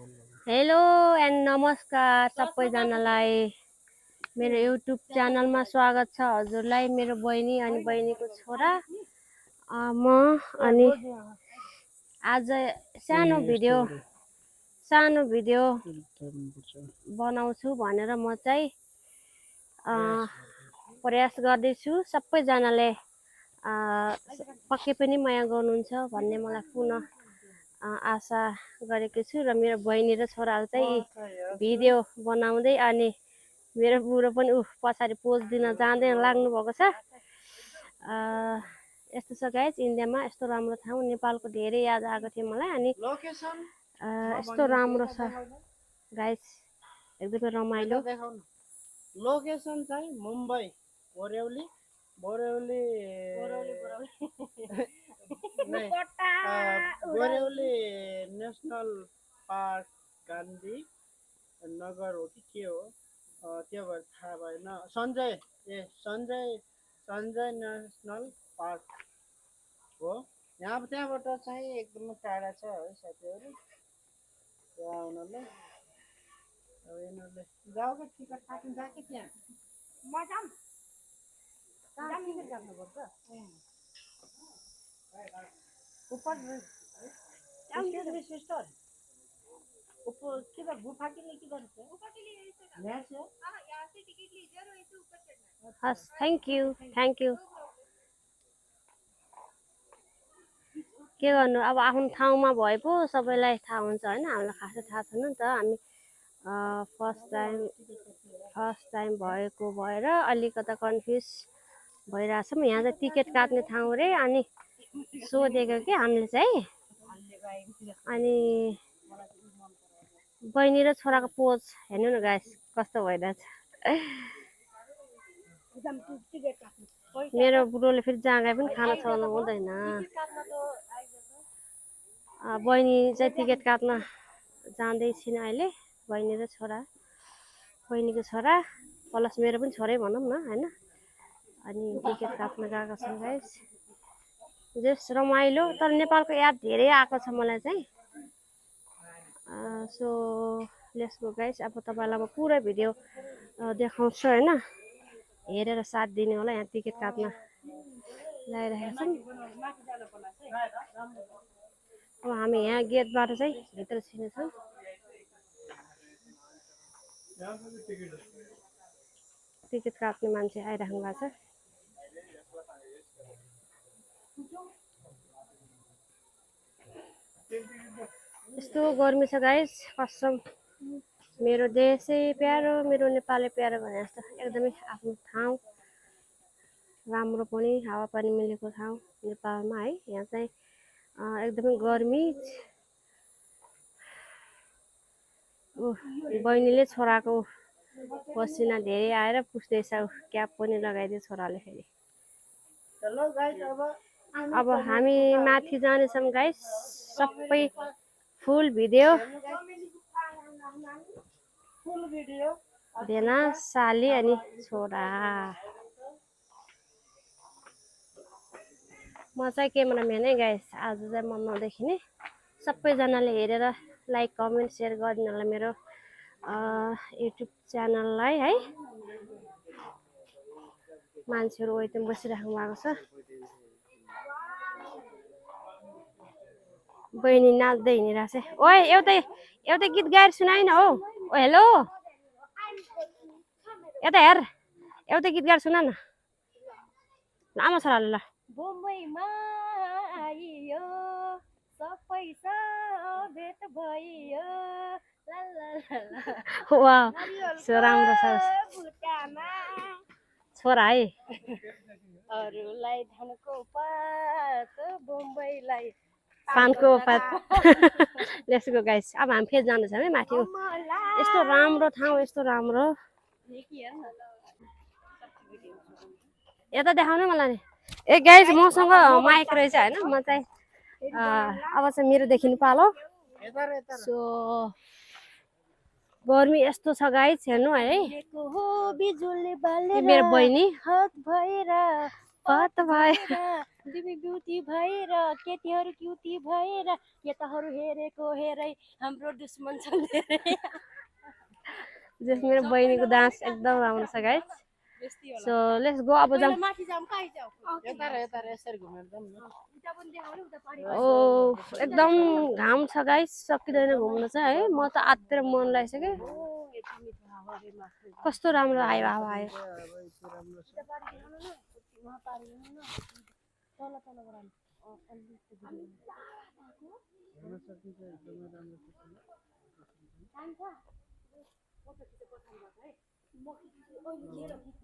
Hello and नमस्कार सबैजनालाई मेरो युट्युब च्यानलमा स्वागत छ हजुरलाई मेरो बहिनी अनि बहिनीको छोरा म अनि आज सानो भिडियो बनाउँछु भनेर म चाहिँ प्रयास गर्दैछु सबैजनाले पक्कै पनि माया गर्नुहुन्छ भन्ने मलाई पुनः आशा गरेको छु र मेरो बहिनी र छोराले चाहिँ भिडियो बनाउँदै अनि मेरो बुढो पनि पछाडि पोज दिन जाँदै लाग्नु भएको छ। यस्तो छ गाइस, इन्डियामा यस्तो राम्रो ठाउँ, नेपालको धेरै याद आएको थियो मलाई अनि यस्तो राम्रो छ गाइस, एकदमै रमाइलो। लोकेसन चाहिँ मुम्बई बोरेवली नेशनल पार्क गान्धी नगर हो कि के हो त्यो भएर थाहा भएन। सञ्जय नेसनल पार्क हो। त्यहाँबाट चाहिँ एकदमै टाढा छ है साथीहरू। त्यहाँ आउनलाई अब यिनीहरूले गाउँको टिकट काटिन्छ कि त्यहाँ टिकट काट्नुपर्छ ऊपर सिस्टर ऊपर किधर गुफा के लिए किधर से ऊपर के लिए यहाँ से यहाँ से टिकट लीजिए और वैसे ऊपर चढ़ना। हस्, थ्याङ्क यू। के गर्नु, अब आफ्नो ठाउँमा भए पो सबैलाई थाहा हुन्छ होइन, हामीलाई खासै थाहा छैन नि त। हामी फर्स्ट टाइम भएको भएर अलिकता कन्फ्युज भइरहेछौँ। यहाँ चाहिँ टिकट काट्ने ठाउँ रे, अनि सोधेको कि हामीले चाहिँ, अनि बहिनी र छोराको पोज हेर्नु न गाइस कस्तो भइरहेछ। मेरो बुढोले फेरि जाँगाई पनि खाना चलाउनु हुँदैन। बहिनी चाहिँ टिकट काट्न जाँदैछिन् अहिले, बहिनीको छोरा प्लस मेरो पनि छोरै भनौँ न होइन। अनि टिकट काट्न गएको छन् गाइस, जस रमाइलो। तर नेपालको याद धेरै आएको छ मलाई चाहिँ। So let's go guys. अब तपाईँलाई म पुरै भिडियो देखाउँछु होइन, हेरेर साथ दिने होला। यहाँ टिकट काट्न ल्याइरहेका छन्। अब हामी यहाँ गेटबाट चाहिँ भित्र छिर्नेछौँ। टिकट काट्ने मान्छे आइराख्नु भएको छ। यस्तो गर्मी छ गाइस, कसम मेरो देशै प्यारो, मेरो नेपालै प्यारो भने जस्तो। एकदमै आफ्नो ठाउँ राम्रो पनि, हावापानी मिलेको ठाउँ नेपालमा है। यहाँ चाहिँ एकदमै गर्मी। बहिनीले छोराको पसिना धेरै आएर पुस्दैछ, क्याप पनि लगाइदियो छोराले फेरि। अब हामी माथि जानेछौँ गाइस। सबै फुल भिडियो देना साली अनि छोरा। म चाहिँ क्यामेराम्यान है गाइस, आज चाहिँ म नदेखिने। सबैजनाले हेरेर लाइक कमेन्ट सेयर गरिदिनु होला मेरो युट्युब च्यानललाई है। मान्छेहरू ओइतम बसिराख्नु भएको छ। बहिनी नाच्दै हिँडिरहेको छ। ओए एउटा गीत गाएर सुनाइन हौ। ओ हेलो, यता हेर, एउटा गीत गाएर सुना न। आमा छोराले ल। मुम्बईमा आइयो सबै भेट भयो। वाह, सो राम्रो छ छोरा है। अरूलाई धनको पात, मुम्बईलाई पानको पात। Let's go guys. अब हामी फेरि जाँदैछौँ है माथि। यस्तो राम्रो ठाउँ, यस्तो राम्रो। यता देखाउनु मलाई। ए गाइस, मसँग माइक रहेछ होइन। म चाहिँ अब चाहिँ मेरो देखिनु पालो। सो गर्मी यस्तो छ गाइस, हेर्नु है। मेरो बहिनी हात भएर दिवी ब्युटी भएर केटीहरू क्युटी भएर केटाहरू हेरेको हेरै हाम्रो दुश्मन छन् धेरै जस मेरो बहिनीको डान्स एकदम राम्रो छ गाइस सो लेट्स गो अब जाम माथि जाऊँ कहाँ जाऊँ यता र यसरी घुमेर जाउँ न उता पनि देखाउनु उता पारि ओ एकदम घाम छ गाइस सकिँदैन घुम्न चाहिँ है म त आत्तिर मन लागिसक्यो कस्तो राम्रो आयो हावा आयो अब यति राम्रो छ तल तल गराउनु हुन सकिन्छ एकदमै राम्रो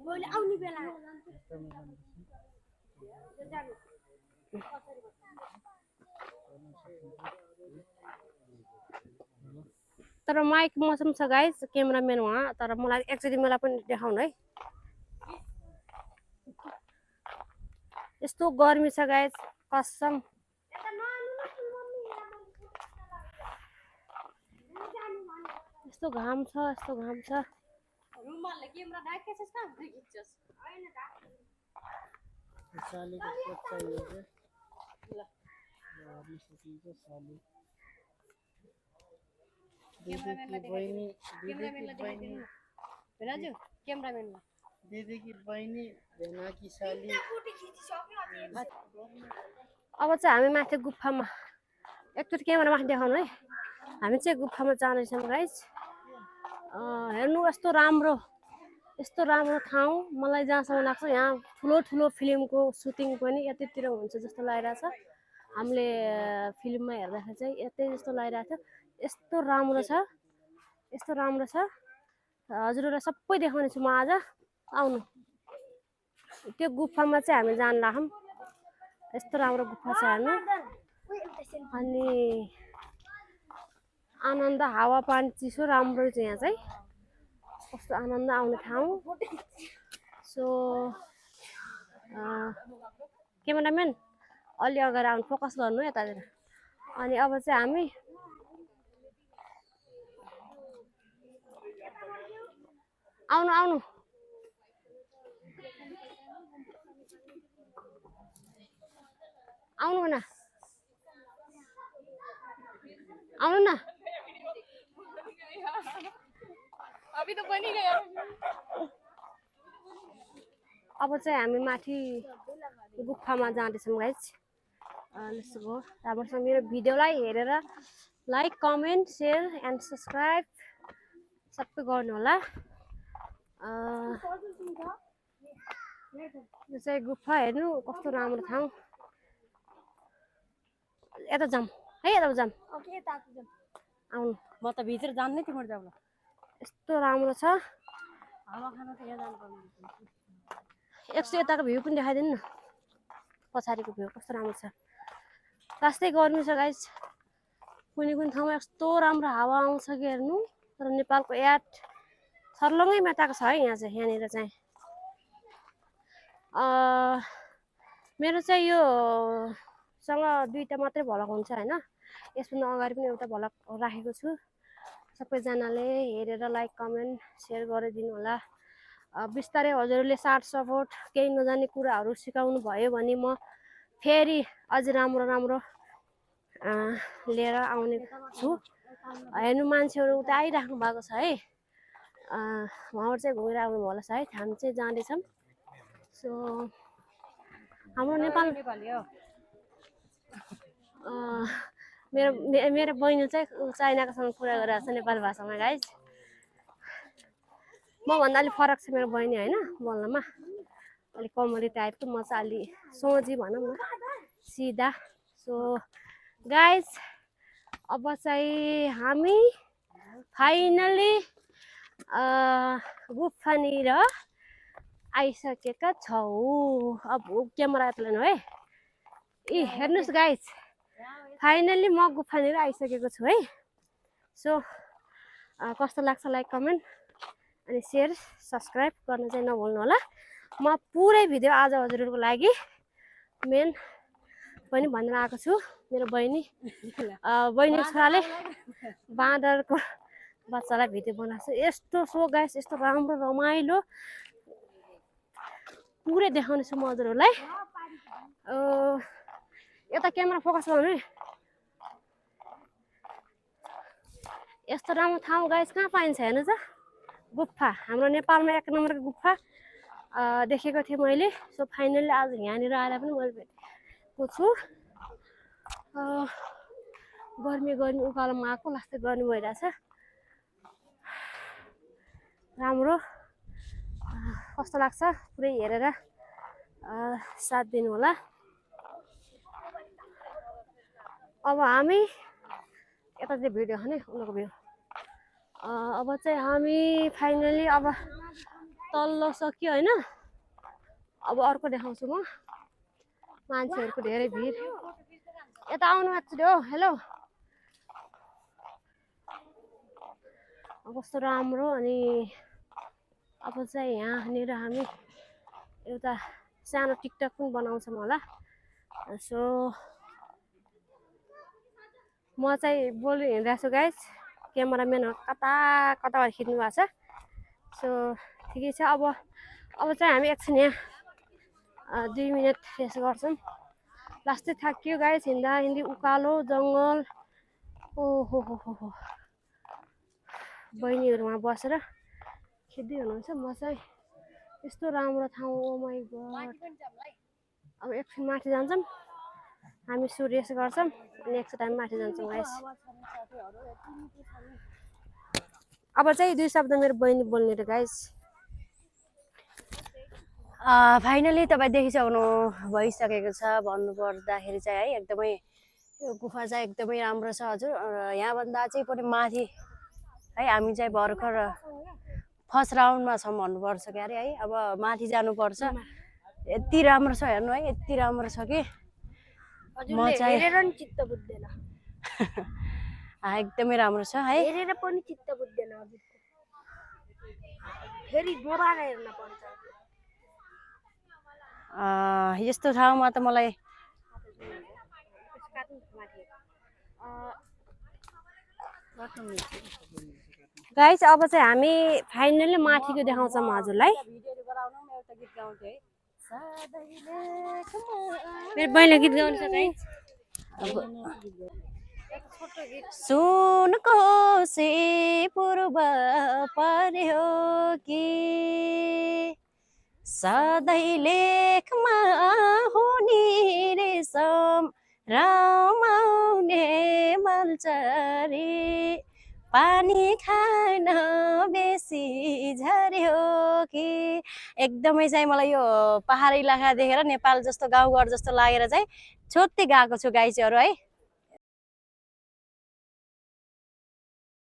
मैले आउने बेला तर माइक मौसम छ गाइस क्यामेराम्यान उहाँ तर मलाई एकचोटि मलाई पनि देखाउनु है यस्तो गर्मी छ गाइस कसम यस्तो घाम छ रुमालले क्यामेरा ढाकेछस् कहाँ खिच्छस् सालीको पोत चाहियो के ल हेर्न सकिन्छ साली दिदीकी बहिनी राजु क्यामेराम्यानमा दिदीकी बहिनी भेनाकी साली अब चाहिँ हामी माथि गुफामा एकचोटि क्यामेरा माथि देखाउनु है हामी चाहिँ गुफामा जाँदैछौँ गाइस हेर्नु यस्तो राम्रो ठाउँ मलाई जहाँसम्म लाग्छ यहाँ ठुलो ठुलो फिल्मको सुटिङ पनि यतैतिर हुन्छ जस्तो लागिरहेछ हामीले फिल्ममा हेर्दाखेरि चाहिँ यतै जस्तो लागिरहेको थियो यस्तो राम्रो छ हजुरहरूलाई सबै देखाउने छु म आज आउनु त्यो गुफामा चाहिँ हामी जान लाग्छौँ यस्तो राम्रो गुफा छ हेर्नु अनि आनन्द हावापानी चिसो राम्रो छ यहाँ चाहिँ कस्तो आनन्द आउने ठाउँ सो क्यामेराम्यान अलि अगाडि आउनु फोकस गर्नु यतातिर अनि अब चाहिँ हामी आउनु न अभी त बनिगयो अब चाहिँ हामी माथि गुफामा जाँदैछौँ गाइस लेट्स गो राम्रोसँग मेरो भिडियोलाई हेरेर like comment share and subscribe सबै गर्नु होला यो चाहिँ गुफा हेर्नु कस्तो राम्रो ठाउँ यता जाऊँ है यता जाऊँ आउनु म त भित्र जान्नै तिम्रो जाउला यस्तो राम्रो छ हावा खान त यहाँ जानुपर्ने एकचोटि यताको भ्यू पनि देखाइदिनु न पछाडिको भ्यू कस्तो राम्रो छ रास्तै गर्मी छ गाइस कुनै ठाउँमा यस्तो राम्रो हावा आउँछ कि हेर्नु तर नेपालको याद सर्लङ्गै मेटाएको छ है यहाँनिर चाहिँ मेरो चाहिँ यो सँग दुईटा मात्रै भ्लग हुन्छ हैन यसभन्दा अगाडि पनि एउटा भ्लग राखेको छु सबैजनाले हेरेर लाइक कमेन्ट सेयर गरिदिनु होला बिस्तारै हजुरहरूले साथ सपोर्ट केही नजाने कुराहरू सिकाउनु भयो भने म फेरि अझ राम्रो लिएर आउने छु हेर्नु मान्छेहरू उता आइराख्नु भएको छ है उहाँहरू चाहिँ घुमेर आउनु होला सायद हामी चाहिँ जाँदैछौँ सो हाम्रो नेपाली हो मेरो बहिनी चाहिँ चाइनाकोसँग कुरा गरिरहेको छ नेपाली भाषामा गाइस म भन्दा अलिक फरक छ मेरो बहिनी होइन बोल्नमा अलिक कमरी टाइपको म चाहिँ अलि सोझी भनौँ न सिधा सो गाइस अब चाहिँ हामी फाइनली गुफानिर आइसकेका छौँ अब क्यामेरा यतलानु है हेर्नुहोस् गाइस फाइनली म गुफानिर आइसकेको छु है सो कस्तो लाग्छ लाइक कमेन्ट अनि सेयर सब्सक्राइब गर्न चाहिँ नभुल्नु होला म पुरै भिडियो आज हजुरहरूको लागि मेन पनि भनेर आएको छु मेरो बहिनी छोराले बाँदरको बच्चालाई भिडियो बनाएको छु यस्तो सो गाइस यस्तो राम्रो रमाइलो पुरै देखाउने छु म हजुरहरूलाई यता क्यामेरा फोकस गर्नु है। यस्तो राम्रो ठाउँ गाइस कहाँ पाइन्छ हेर्नु त, गुफा, हाम्रो नेपालमा 1 नम्बरको गुफा देखेको थिएँ मैले। सो फाइनल्ली आज यहाँनिर आएर पनि मैले भेटेको छु। गर्मी उकालोमा आएको लास्टै गर्मी भइरहेछ। राम्रो कस्तो लाग्छ पुरै हेरेर साथ दिनु होला। अब हामी यता चाहिँ भिडियो खाने उनीहरूको भिडियो। अब चाहिँ हामी फाइनली अब तल्लो सक्यो होइन। अब अर्को देखाउँछु म। मान्छेहरूको धेरै भिड। यता आउनु एकचोटि हो। हेलो, कस्तो राम्रो। अनि अब चाहिँ यहाँनिर हामी एउटा सानो टिकटक पनि बनाउँछौँ होला। सो म चाहिँ बोली हिँडिरहेको छु गाइस, क्यामेराम्यानहरू कता कताबाट खिच्नु भएको छ। सो ठिकै छ। अब चाहिँ हामी एकछिन यहाँ 2 मिनट रेस्ट गर्छौँ। लास्टै थाकियो गाइस, हिँड्दा उकालो जङ्गल। ओहो हो हो हो, बहिनीहरूमा बसेर खिच्दै हुनुहुन्छ। म चाहिँ यस्तो राम्रो ठाउँ, ओ माई गड। अब एकछिन माथि जान्छौँ हामी, रेस्ट गर्छौँ अनि एकछिन टाइम माथि जान्छौँ गाइस। अब चाहिँ 2 शब्द मेरो बहिनी बोल्ने रे गाइस। फाइनली तपाईँ देखिसक्नु भइसकेको छ। भन्नुपर्दाखेरि चाहिँ है एकदमै यो गुफा चाहिँ एकदमै राम्रो छ हजुर। यहाँभन्दा चाहिँ पनि माथि है हामी चाहिँ भर्खर फर्स्ट राउन्डमा छौँ भन्नुपर्छ के अरे है। अब माथि जानुपर्छ। यति राम्रो छ हेर्नु है, यति राम्रो छ कि म चाहिँ हेरेर नि चित्त बुझ्दैन। एकदमै राम्रो छ है। हेरेर पनि चित्त बुझ्दैन हजुर, फेरि दोबारा हेर्न पर्छ। यस्तो ठाउँमा त मलाई गाइस अब चाहिँ हामी फाइनली माथिको देखाउँछौँ हजुरलाई। मेरो बहिनीले गीत गाउनु छ गाइस। सुनको से पूर्व पर्यो कि सधैँ लेखमा हुने रेशम रमाउने मलचरी पानी खान बेसी झर्यो कि। एकदमै चाहिँ मलाई यो पहाडी इलाका देखेर नेपाल जस्तो गाउँघर जस्तो लागेर चाहिँ छोड्दै गएको छु गाइसहरू है।